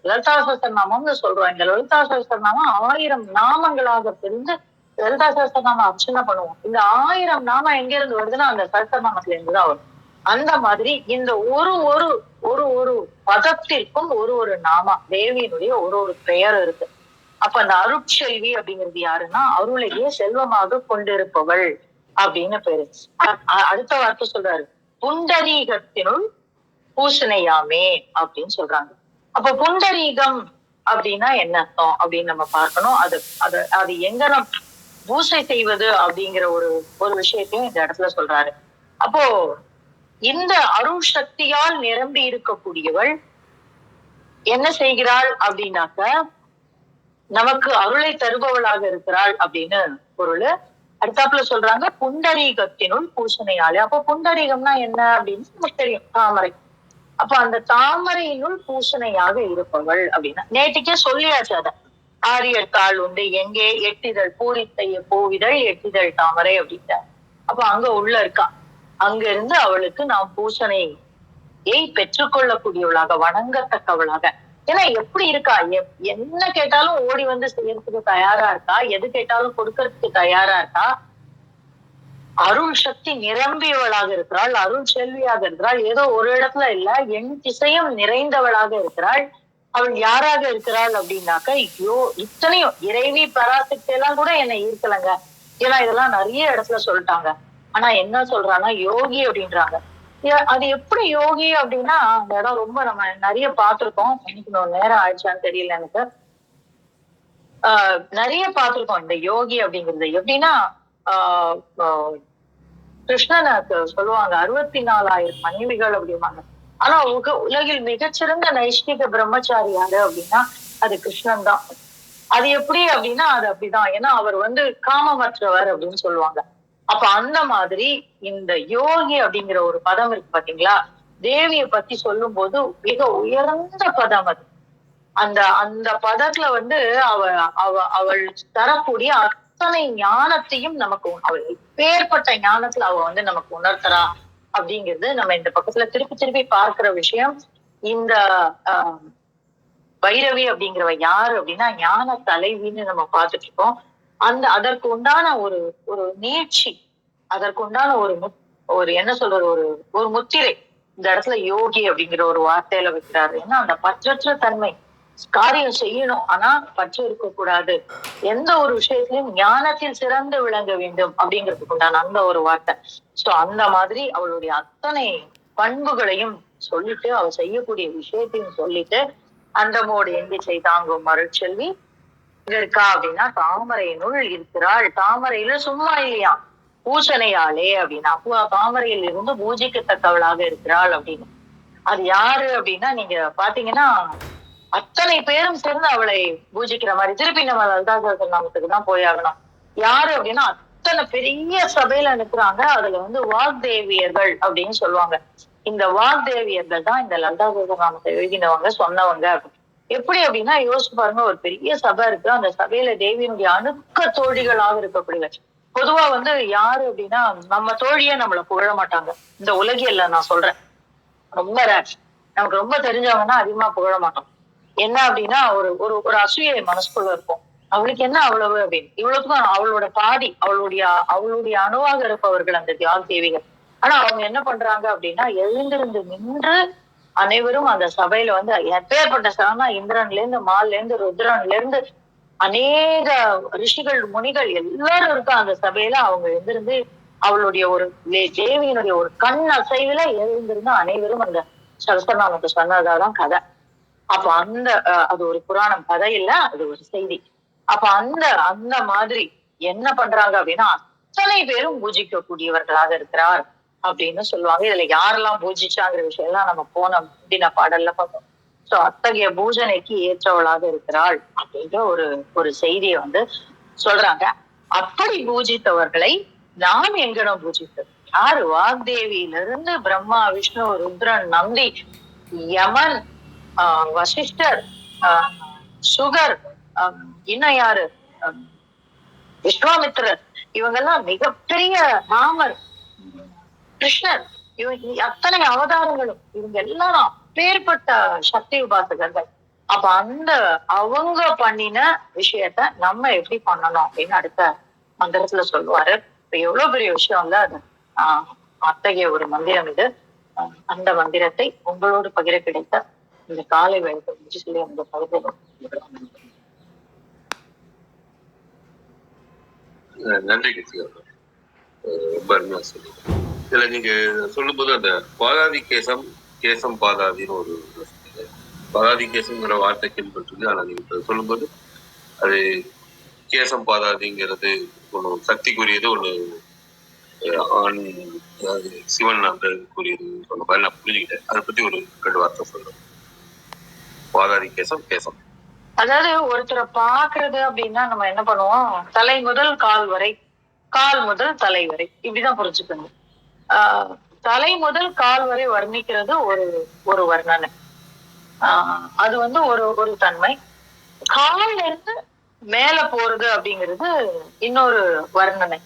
லலிதா சஹஸ்ரநாமம்னு சொல்றோம். இந்த லலிதா சஹஸ்ரநாமம் 1000 நாமங்களாக பிரிந்து லலிதா சஹஸ்ரநாமம் அர்ச்சனை பண்ணுவோம். இந்த 1000 நாமம் எங்க இருந்து வருதுன்னா அந்த சஹஸ்ரநாமத்துல இருந்துதான் வரும். அந்த மாதிரி இந்த ஒரு பதத்திற்கும் ஒரு நாமா, தேவியினுடைய ஒரு பெயர் இருக்கு. அப்ப அந்த அருட்செல்வி அப்படிங்கிறது யாருன்னா, அருளையே செல்வமாக கொண்டிருப்பவள் அப்படின்னு பேரு. அடுத்த வார்த்தை சொல்றாரு, புண்டரீகத்தினுள் பூசணையாமே அப்படின்னு சொல்றாங்க. அப்ப புண்டரீகம் அப்படின்னா என்ன அர்த்தம் அப்படின்னு நம்ம பார்க்கணும். அது எங்க நம்ம பூசை செய்வது அப்படிங்கிற ஒரு விஷயத்தையும் இந்த இடத்துல சொல்றாரு. அப்போ இந்த அருள் சக்தியால் நிரம்பி இருக்கக்கூடியவள் என்ன செய்கிறாள் அப்படின்னாக்க, நமக்கு அருளை தருபவளாக இருக்கிறாள் அப்படின்னு பொருள். அடுத்தாப்புல சொல்றாங்க, புண்டரீகத்தினுள் பூசணையாலே. அப்போ புண்டரீகம்னா என்ன அப்படின்னு நமக்கு தெரியும், தாமரை. அப்ப அந்த தாமரையினுள் பூசணையாக இருப்பவள் அப்படின்னா, நேற்றுக்கே சொல்லியாச்சு அத. ஆரியத்தாள் உண்டு எங்கே, எட்டிதழ் பூரித்தைய பூவிதழ் எட்டிதழ் தாமரை அப்படின்ட்டு. அப்ப அங்க உள்ள இருக்கா. அங்க இருந்து அவளுக்கு நாம் பூசணையை பெற்றுக்கொள்ளக்கூடியவளாக, வணங்கத்தக்கவளாக, ஏன்னா எப்படி இருக்கா, என்ன கேட்டாலும் ஓடி வந்து செய்யறதுக்கு தயாரா இருக்கா, எது கேட்டாலும் கொடுக்கறதுக்கு தயாரா இருக்கா, அருள் சக்தி நிரம்பியவளாக இருக்கிறாள், அருள் செல்வியாக இருக்கிறாள். ஏதோ ஒரு இடத்துல இல்ல, என் திசையும் நிறைந்தவளாக இருக்கிறாள். அவள் யாராக இருக்கிறாள் அப்படின்னாக்க, ஐயோ இத்தனையும் இறைவி பராசக்தி எல்லாம் கூட என்னை ஈர்க்கலங்க. ஏன்னா இதெல்லாம் நிறைய இடத்துல சொல்லிட்டாங்க. ஆனா என்ன சொல்றாங்கன்னா யோகி அப்படின்றாங்க. அது எப்படி யோகி அப்படின்னா, அந்த இடம் ரொம்ப நம்ம நிறைய பார்த்திருக்கோம். எனக்கு இன்னொரு நேரம் ஆயிடுச்சான்னு தெரியல எனக்கு. நிறைய பார்த்திருக்கோம் இந்த யோகி அப்படிங்கிறது. எப்படின்னா ஆஹ் கிருஷ்ணனுக்கு சொல்லுவாங்க 64,000 மனைவிகள் அப்படிம்பாங்க. ஆனா உலகில் மிகச்சிறந்த நைஷ்டிக பிரம்மச்சாரி யாரு அப்படின்னா அது கிருஷ்ணன் தான். அது எப்படி அப்படின்னா அது அப்படிதான். ஏன்னா அவர் வந்து காமமற்றவர் அப்படின்னு சொல்லுவாங்க. அப்ப அந்த மாதிரி இந்த யோகி அப்படிங்கிற ஒரு பதம் இருக்கு பாத்தீங்களா, தேவியை பத்தி சொல்லும் போது மிக உயர்ந்த பதம் அது. அந்த அந்த பதத்துல வந்து அவள் தரக்கூடிய அத்தனை ஞானத்தையும் நமக்கு அவள் பேர்பட்ட ஞானத்துல அவ வந்து நமக்கு உணர்த்தறா அப்படிங்கிறது நம்ம இந்த பக்கத்துல திருப்பி திருப்பி பார்க்கிற விஷயம். இந்த பைரவி அப்படிங்கிறவ யாரு அப்படின்னா ஞான தலைவின்னு நம்ம பார்த்துட்டு இருக்கோம். அதற்கு உண்டான ஒரு ஒரு நீட்சி, அதற்கு உண்டான ஒரு என்ன சொல்றது, ஒரு முத்திரை இந்த இடத்துல யோகி அப்படிங்கிற ஒரு வார்த்தையில வைக்கிறாரு. ஏன்னா அந்த பற்றற்ற தன்மை, காரியம் செய்யணும் ஆனா பற்று இருக்கக்கூடாது, எந்த ஒரு விஷயத்திலையும் ஞானத்தில் சிறந்து விளங்க வேண்டும் அப்படிங்கிறதுக்கு உண்டான அந்த ஒரு வார்த்தை. சோ அந்த மாதிரி அவளுடைய அத்தனை பண்புகளையும் சொல்லிட்டு அவள் செய்யக்கூடிய விஷயத்தையும் சொல்லிட்டு, அண்டமோடு எண்ணிசை தாங்கும் அருட்செல்வி இங்க இருக்கா அப்படின்னா தாமரையினுள் இருக்கிறாள். தாமரையில சும்மா இல்லையா, பூசணையாளே அப்படின்னா தாமரையில் இருந்து பூஜிக்கத்தக்கவளாக இருக்கிறாள் அப்படின்னு. அது யாரு அப்படின்னா நீங்க பாத்தீங்கன்னா அத்தனை பேரும் சேர்ந்து அவளை பூஜிக்கிற மாதிரி. திருப்பி நம்ம லலிதா நாமத்துக்கு தான் போயாகணும். யாரு அப்படின்னா அத்தனை பெரிய சபையில நிற்கிறாங்க. அதுல வந்து வாக்தேவியர்கள் அப்படின்னு சொல்லுவாங்க. இந்த வாக்தேவியர்கள் தான் இந்த லலிதா நாமத்தை எழுதினவங்க, சொன்னவங்க. எப்படி அப்படின்னா யோசிச்சு பாருங்க, ஒரு பெரிய சபை இருக்கு, அந்த சபையில தேவியினுடைய அணுக்க தோழிகளாக இருக்கக்கூடிய, பொதுவா வந்து யாரு அப்படின்னா நம்ம தோழியே நம்மள புகழ மாட்டாங்க இந்த உலகியல்ல. நான் சொல்றேன் ரொம்ப நமக்கு ரொம்ப தெரிஞ்சவங்கன்னா அதிகமா புகழ மாட்டோம். என்ன அப்படின்னா ஒரு ஒரு ஒரு அசூயை மனசுக்குள்ள இருக்கும். அவளுக்கு என்ன அவ்வளவு அப்படின்னு, இவ்வளவுக்கும் அவளோட பாதி, அவளுடைய அணுவாக இருப்பவர்கள் அந்த தியாக தேவிகள். ஆனா அவங்க என்ன பண்றாங்க அப்படின்னா எழுந்திருந்து நின்று அனைவரும் அந்த சபையில வந்து எப்பேற்பட்ட சபைனா இந்திரன்ல இருந்து மால்ல இருந்து ருத்ரன்ல இருந்து அநேக ரிஷிகள் முனிகள் எல்லாரும் இருக்கா அந்த சபையில. அவங்க எழுந்திருந்து அவளுடைய ஒரு தேவியினுடைய ஒரு கண் அசைவுல எழுந்திருந்து அனைவரும் அந்த சகஸ்ரநாமத்தை சொன்னதாதான் கதை. அப்ப அது ஒரு புராணம் கதை இல்ல, அது ஒரு செய்தி. அப்ப அந்த மாதிரி என்ன பண்றாங்க அப்படின்னா அத்தனை பேரும் பூஜிக்க கூடியவர்களாக இருக்கிறார் அப்படின்னு சொல்லுவாங்க. இதுல யாரெல்லாம் பூஜிச்சாங்கிற விஷயம் எல்லாம் நம்ம போன முந்தின பாடல்ல பார்த்தோம். சோ அத்தகைய பூஜனைக்கு ஏற்றவளாக இருக்கிறாள் அப்படின்ற ஒரு செய்தியை வந்து சொல்றாங்க. அப்படி பூஜித்தவர்களை நாம் எங்கனம் பூஜித்தது யாரு? வாக்தேவியிலிருந்து பிரம்மா, விஷ்ணு, ருத்ரன், நந்தி, யமன், வசிஷ்டர், சுகர், இன்னும் யாரு, விஸ்வாமித்திரர், இவங்கெல்லாம் மிகப்பெரிய ராமர், கிருஷ்ணர், இவங்க அத்தனை அவதாரங்களும் இவங்க எல்லாரும் அப்பேற்பட்ட சக்தி உபாசகர்கள். அப்ப அவங்க பண்ணின விஷயத்த நம்ம எப்படி பண்ணணும் அப்படின்னு அடுத்த மந்திரத்துல சொல்லுவாரு. இப்ப எவ்வளவு பெரிய விஷயம் இல்ல அது. அத்தகைய ஒரு மந்திரம் இது. அந்த மந்திரத்தை உங்களோடு பகிர கிடைத்த இந்த காலை வேலையை முடிச்சு சொல்லி அந்த பகுதியில் நன்றி. ரொம்ப அருமையா சொல்லி இதுல நீங்க சொல்லும் போது அந்த பாதாதி கேசம் பாதாதின்னு ஒரு பாதாதி கேசம்ங்கிற வார்த்தை கேள்விப்பட்டிருக்கு. ஆனா நீங்க சொல்லும் போது அது கேசம் பாதாதிங்கிறது ஒண்ணு சக்திக்குரியது, ஒண்ணு ஆண் சிவன் அந்த கூறியது சொன்ன மாதிரி நான் புரிஞ்சுக்கிட்டேன். அதை பத்தி ஒரு 2 வார்த்தை சொல்றேன். பாதாதி கேசம் அதாவது ஒருத்தரை பாக்குறது அப்படின்னா நம்ம என்ன பண்ணுவோம், தலை முதல் கால் வரை, கால் முதல் தலை வரை இப்படிதான் புரிஞ்சுக்கணும். தலை முதல் கால் வரை வர்ணிக்கிறது ஒரு வர்ணனை. அது வந்து ஒரு தன்மை. கால்ல இருந்து மேல போறது அப்படிங்கிறது இன்னொரு வர்ணனை.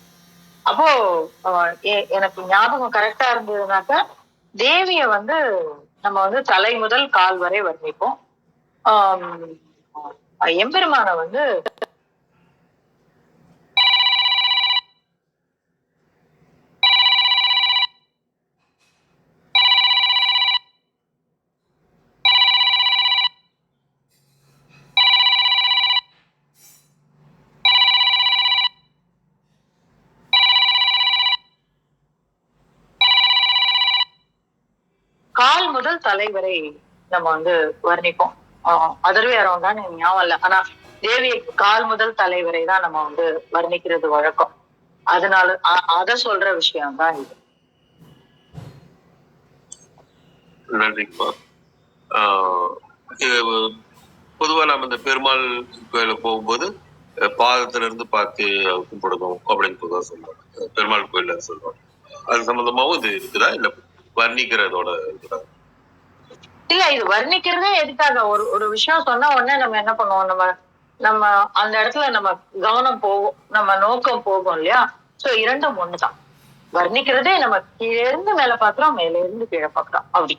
அப்போ எனக்கு ஞாபகம் கரெக்டா இருந்ததுனாக்க தேவிய வந்து நம்ம வந்து தலை முதல் கால் வரை வர்ணிப்போம். ஆஹ் எம்பெருமான வந்து கால் முதல் தலை வரை நம்ம வந்து வர்ணிப்போம். அதர்வே அரௌண்ட் தான் எனக்கு ஞாபகம் இல்லை. ஆனா தேவியை கால் முதல் தலை வரை தான் நம்ம வந்து வர்ணிக்கிறது வழக்கம். அதனால அத சொல்ற விஷயம் தான் இது. நன்றிப்பா. பொதுவா நம்ம இந்த பெருமாள் கோயில போகும்போது பாதத்துல இருந்து பார்த்து கும்பிடணும் அப்படின்னு பொதுவாக சொல்லுவாங்க. பெருமாள் கோயில சொல்லுவாங்க. அது சம்பந்தமாவும் இது இருக்குதா இல்ல வர்ணிக்கிறதோட இருக்குதா? இல்ல, இது வர்ணிக்கிறதே எதுக்காக? ஒரு விஷயம் சொன்னா உடனே நம்ம என்ன பண்ணுவோம்? நம்ம அந்த இடத்துல நம்ம கவனம் போகும், நம்ம நோக்கம் போகும் இல்லையா? சோ இரண்டும் ஒண்ணுதான். வர்ணிக்கிறதே நம்ம கீழே இருந்து மேல பாக்குறோம், மேல இருந்து கீழே பாக்குறோம் அப்படி.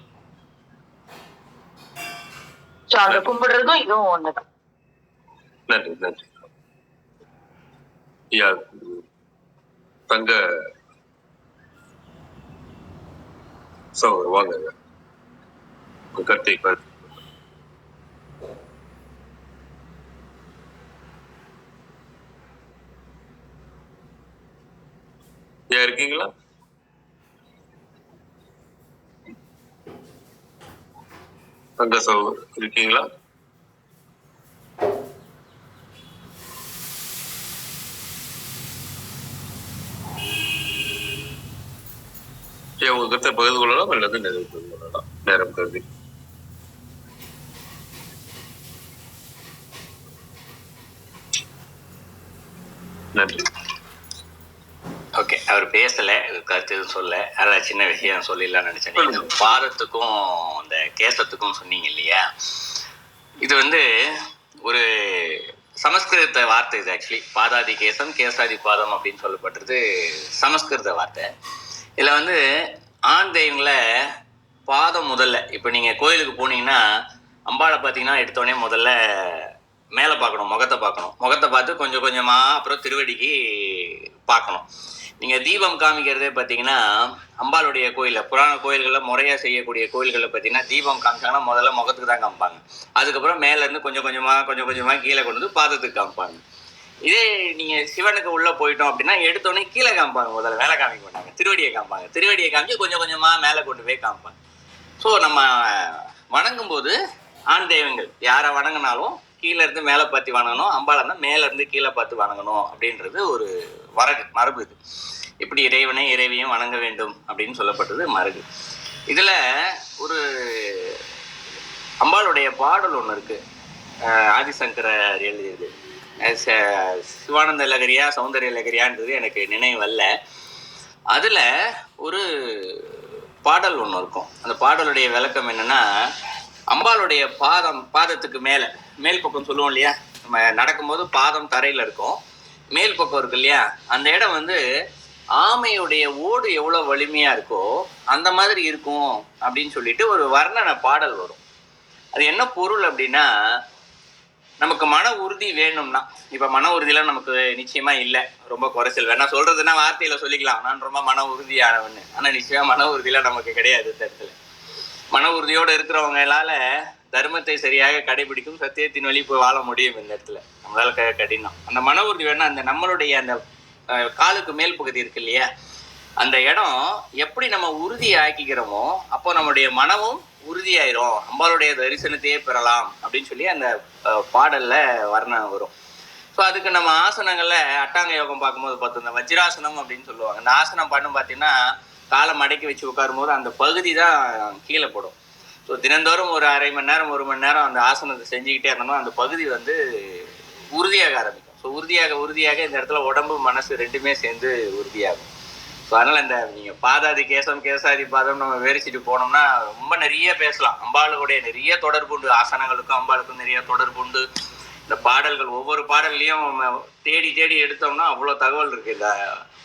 சோ அந்த கும்பிடுறதும் இதுவும் ஒண்ணுதான். நன்றி நன்றி. தங்க வாங்க கருத்தை இருக்கீங்களா? தங்க இருக்கீங்களா? உங்க கருத்தை பகிர்ந்து கொள்ளலாம் அல்லது நிறைவு பகிர்ந்து கொள்ளலாம், நேரம் கருதி. நன்றி. ஓகே, அவர் பேசல, கருத்து சொல்ல, அதான் சின்ன விஷயம் சொல்லிடலாம்னு நினைச்சேன். பாதத்துக்கும் இந்த கேசத்துக்கும் சொன்னீங்க இல்லையா? இது வந்து ஒரு சமஸ்கிருத வார்த்தை. இது ஆக்சுவலி பாதாதி கேசம் கேசாதி பாதம் அப்படின்னு சொல்லப்பட்டது சமஸ்கிருத வார்த்தை. இதில் வந்து ஆண் தெய்வங்களை பாதம் முதல்ல, இப்போ நீங்கள் கோயிலுக்கு போனீங்கன்னா அம்பாளை பார்த்தீங்கன்னா எடுத்தோடனே முதல்ல மேலே பார்க்கணும், முகத்தை பார்க்கணும். முகத்தை பார்த்து கொஞ்சம் கொஞ்சமாக அப்புறம் திருவடிக்கு பார்க்கணும். நீங்கள் தீபம் காமிக்கிறதே பார்த்தீங்கன்னா அம்பாளுடைய கோயிலில், புராண கோயில்களில் முறையாக செய்யக்கூடிய கோயில்களில் பார்த்தீங்கன்னா தீபம் காமிச்சாங்கன்னா முதல்ல முகத்துக்கு தான் காமிப்பாங்க. அதுக்கப்புறம் மேலேருந்து கொஞ்சம் கொஞ்சமாக கீழே கொண்டு வந்து பாதத்துக்கு காமிப்பாங்க. இதே நீங்கள் சிவனுக்கு உள்ளே போயிட்டோம் அப்படின்னா எடுத்தோடனே கீழே காமிப்பாங்க, முதல்ல மேலே காமிக்க மாட்டாங்க, திருவடியை காமிப்பாங்க. திருவடியை காமிச்சு கொஞ்சம் கொஞ்சமாக மேலே கொண்டு போய் காமிப்பாங்க. ஸோ நம்ம வணங்கும் போது ஆண் தெய்வங்கள் யாரை வணங்கினாலும் கீழே இருந்து மேலே பார்த்து வணங்கணும், அம்பாளை தான் மேலே இருந்து கீழே பார்த்து வணங்கணும் அப்படின்றது ஒரு மரபு. இது இப்படி இறைவனை இறைவியும் வணங்க வேண்டும் அப்படின்னு சொல்லப்பட்டது மரபு. இதுல ஒரு அம்பாளுடைய பாடல் ஒன்று இருக்கு, ஆதிசங்கரர் எழுதியது. சிவானந்த லகரியா சௌந்தரிய லகரியான்றது எனக்கு நினைவல்ல. அதுல ஒரு பாடல் ஒன்று இருக்கும். அந்த பாடலுடைய விளக்கம் என்னன்னா, அம்பாளுடைய பாதத்துக்கு மேல் பக்கம் சொல்லுவோம் இல்லையா, நம்ம நடக்கும்போது பாதம் தரையில இருக்கும், மேல் பக்கம் இருக்கு இல்லையா, அந்த இடம் வந்து ஆமையுடைய ஓடு எவ்வளவு வலிமையா இருக்கோ அந்த மாதிரி இருக்கும் அப்படின்னு சொல்லிட்டு ஒரு வர்ணனை பாடல் வரும். அது என்ன பொருள் அப்படின்னா, நமக்கு மன உறுதி வேணும்னா, இப்ப மன உறுதியெல்லாம் நமக்கு நிச்சயமா இல்லை, ரொம்ப குறைச்சல். வேணா சொல்றதுன்னா வார்த்தையில சொல்லிக்கலாம், நான் ரொம்ப மன உறுதியானவன்னு. ஆனா நிச்சயமா மன உறுதியெல்லாம் நமக்கு கிடையாது. இந்த இடத்துல மன உறுதியோடு இருக்கிறவங்களால தர்மத்தை சரியாக கடைபிடிக்கும், சத்தியத்தின் வழி போய் வாழ முடியும். இந்த இடத்துல நம்மளால கடினம். அந்த மன உறுதி வேணா அந்த நம்மளுடைய அந்த காலுக்கு மேல் பகுதி இருக்கு இல்லையா, அந்த இடம் எப்படி நம்ம உறுதி ஆக்கிக்கிறோமோ அப்போ நம்மளுடைய மனமும் உறுதியாயிரும், அம்பாளுடைய தரிசனத்தையே பெறலாம் அப்படின்னு சொல்லி அந்த பாடல்ல வர்ணனை வரும். ஸோ அதுக்கு நம்ம ஆசனங்கள்ல அட்டாங்க யோகம் பார்க்கும்போது பார்த்தோம், இந்த வஜ்ராசனம் அப்படின்னு சொல்லுவாங்க. இந்த ஆசனம் பண்ணும் பார்த்தீங்கன்னா காலை மடக்கி வச்சு உட்காரும் போது அந்த பகுதி தான் கீழே போடும். ஸோ தினந்தோறும் ஒரு அரை மணி நேரம் 1 மணி நேரம் அந்த ஆசனத்தை செஞ்சுக்கிட்டே இருந்தோம்னா அந்த பகுதி வந்து உறுதியாக ஆரம்பிக்கும். ஸோ உறுதியாக இந்த இடத்துல உடம்பு மனசு ரெண்டுமே சேர்ந்து உறுதியாகும். ஸோ அதனால இந்த நீங்கள் பாதாதி கேசம் கேசாதி பாதம் நம்ம விவரிச்சுட்டு போனோம்னா ரொம்ப நிறைய பேசலாம். அம்பாளுடைய நிறைய தொடர்பு உண்டு, ஆசனங்களுக்கும் அம்பாளுக்கும் நிறைய தொடர்பு உண்டு. இந்த பாடல்கள் ஒவ்வொரு பாடல்லையும் தேடி எடுத்தோம்னா அவ்வளோ தகவல் இருக்கு இந்த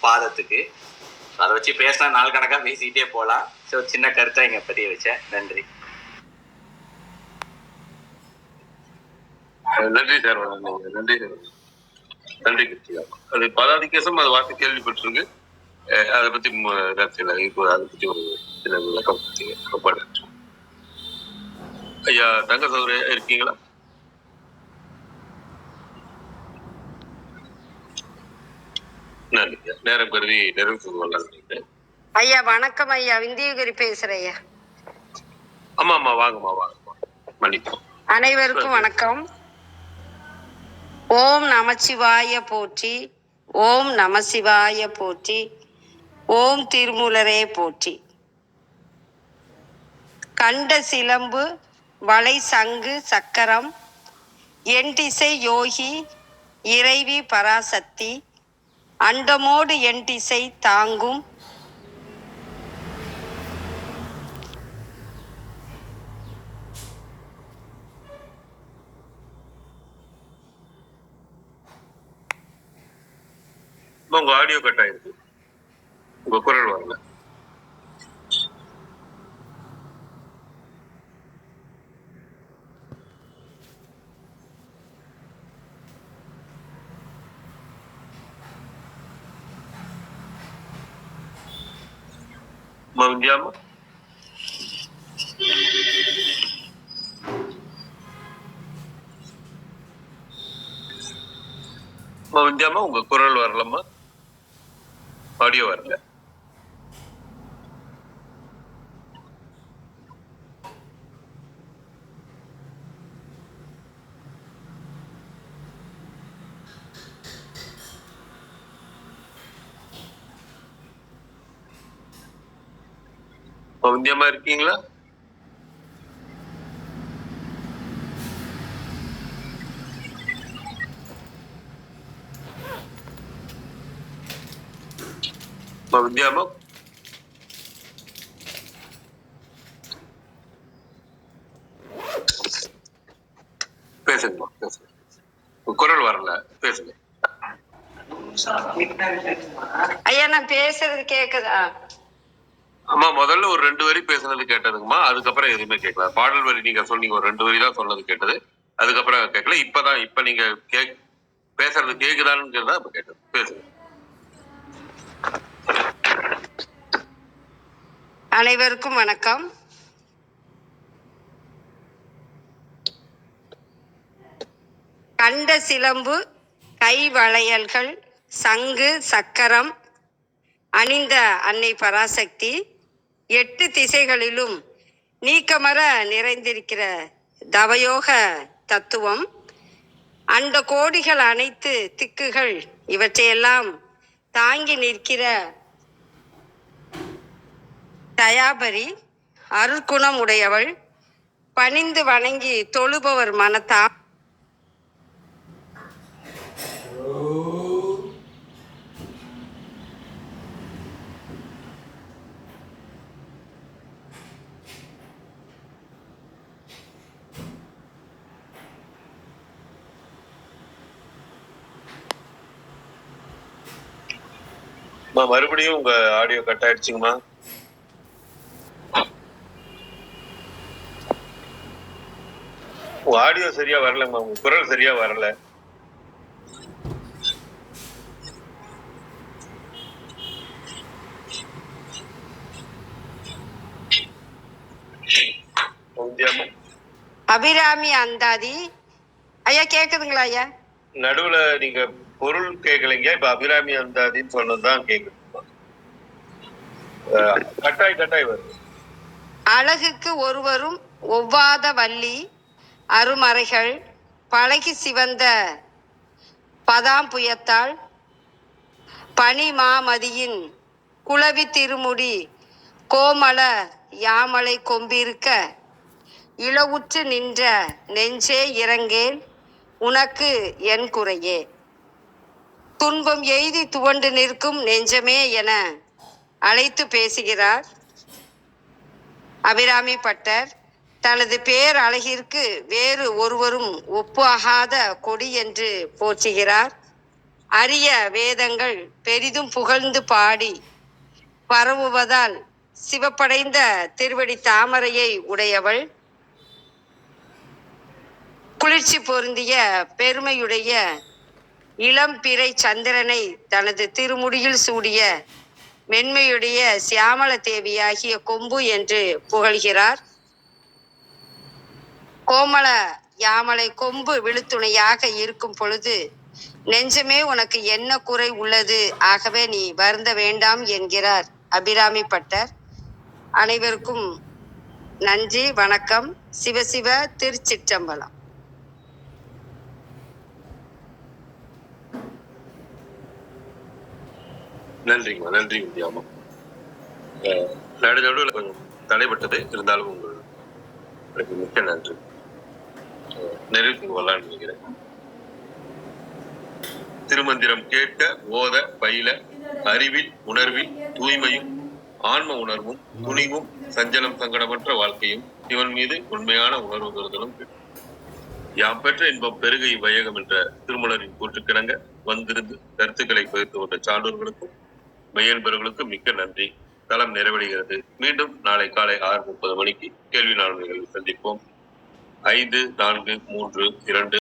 பாதத்துக்கு. அதை வச்சு பேசினா நாள் கணக்காக பேசிக்கிட்டே போகலாம். ஸோ சின்ன கருத்தை இங்கே பதிய வச்சேன். நன்றி. நன்றி சார், நன்றி சார், நன்றி கிருத்திகா. அது பாதாதி கேசம் அது வார்த்தை கேள்விப்பட்டிருக்கு. அதை பத்தி இப்போ அதை பத்தி ஒரு சில விளக்கம் ரொம்ப நன்றி. ஐயா தங்க சௌர இருக்கீங்களா? நன்றி. நேரம் கருதி நிறைவு செய்து ஐயா வணக்கம் ஐயா, விந்தியகிரி பேசுறேன் ஐயா. ஆமா ஆமா, வாங்கம்மா வாங்கம்மா, மன்னிப்போம். அனைவருக்கும் வணக்கம். ஓம் நமசிவாய போற்றி, ஓம் நமசிவாய போற்றி, ஓம் திருமூலரே போற்றி. கண்ட சிலம்பு வளை சங்கு சக்கரம் எண்டிசை யோகி இறைவி பராசக்தி அண்டமோடு எண்டிசை தாங்கும் உங்க ஆடியோ கட் ஆயிருக்கு, உங்க குரல் வரல. விந்தியாமா, விந்தியாமா உங்க குரல் வரலம்மா, ஆடியோ வரல. விந்தியாமா இருக்கீங்களா? விந்தியாமா, பேசுங்கம்மா, பேசுங்க. குரல் வரல, பேசுங்க. ஐயா நான் பேசுறது கேக்குதா? அம்மா முதல்ல ஒரு 2 வரி பேசுனது கேட்டதுங்கம்மா, அதுக்கப்புறம் எதுவுமே கேட்கல. பாடல் வரி நீங்க சொன்னீங்க, ஒரு 2 வரி தான் சொன்னது கேட்டது, அதுக்கப்புறம் கேட்கல. இப்ப நீங்க பேசுறது கேக்குதான்னு இப்ப கேட்டது. பேசுங்க. அனைவருக்கும் வணக்கம். கண்ட சிலம்பு கை வளையல்கள் சங்கு சக்கரம் அணிந்த அன்னை பராசக்தி 8 திசைகளிலும் நீக்கமர நிறைந்திருக்கிற தவயோக தத்துவம், அண்ட கோடிகள் அனைத்து திக்குகள் இவற்றையெல்லாம் தாங்கி நிற்கிற தயாபரி, அருட்குணம் உடையவள், பணிந்து வணங்கி தொழுபவர் மனத்தா மறுபடியும் உங்க ஆடியோ கட் ஆயிடுச்சுங்கம்மா. உங்க ஆடியோ சரியா வரலம்மா, உங்க குரல் சரியா வரல. அபிராமி அந்தாதி. ஐயா கேக்குதுங்களா ஐயா? நடுவுல நீங்க பொருள் கேட்கலைங்க, இப்ப அபிராமி அந்தாதின்னு சொன்னதுதான் கேக்குது. கட்டாய் வருது. அழகுக்கு ஒருவரும் ஒவ்வாத வள்ளி அருமறைகள் பழகி சிவந்த பதாம்புயத்தாள் பனிமாமதியின் குளவி திருமுடி கோமள யாமலை கொம்பிருக்க இளவுற்று நின்ற நெஞ்சே இறங்கேன் உனக்கு என் குறையே. துன்பம் எய்தி துவண்டு நிற்கும் நெஞ்சமே என அழைத்து பேசுகிறார் அபிராமி பட்டர். தனது பேர் அழகிற்கு வேறு ஒருவரும் ஒப்பாகாத கொடி என்று போற்றுகிறார். அரிய வேதங்கள் பெரிதும் புகழ்ந்து பாடி பரவுவதால் சிவப்படைந்த திருவடி தாமரையை உடையவள். குளிர்ச்சி பொருந்திய பெருமையுடைய இளம் பிறை சந்திரனை தனது திருமுடியில் சூடிய மென்மையுடைய சியாமள தேவியாகிய கொம்பு என்று புகழ்கிறார். கோமள யாமலை கொம்பு விழுத்துணையாக இருக்கும் பொழுது நெஞ்சமே உனக்கு என்ன குறை உள்ளது, ஆகவே நீ வருந்த வேண்டாம் என்கிறார் அபிராமி பட்டர். அனைவருக்கும் நன்றி, வணக்கம். சிவசிவ திருச்சிற்றம்பலம். நன்றிங்கம்மா, நன்றி வித்யாமா. நடுவில் கொஞ்சம் தடைப்பட்டது, இருந்தாலும் உங்களுக்கு மிக்க நன்றி. நிறைவுக்கு வரலான்னு நினைக்கிறேன். திருமந்திரம் கேட்க, ஓத, பயில, அறிவில், உணர்வில் தூய்மையும், ஆன்ம உணர்வும், துணிவும், சஞ்சலம் சங்கடமற்ற வாழ்க்கையும், இவன் மீது உண்மையான உணர்வு கருதலும் யாம் பெற்ற இன்பம் பெருக இவ்வையகம் என்ற திருமலரின் கூற்றுக்கிணங்க வந்திருந்து கருத்துக்களை பகிர்ந்து கொண்ட சான்றோர்களுக்கும் மெய்யன்பர்களுக்கும் மிக்க நன்றி. தளம் நிறைவடைகிறது. மீண்டும் நாளை காலை 6:30 மணிக்கு கேள்வி நாள் நிகழ்வில் சந்திப்போம். 5, 4, 3, 2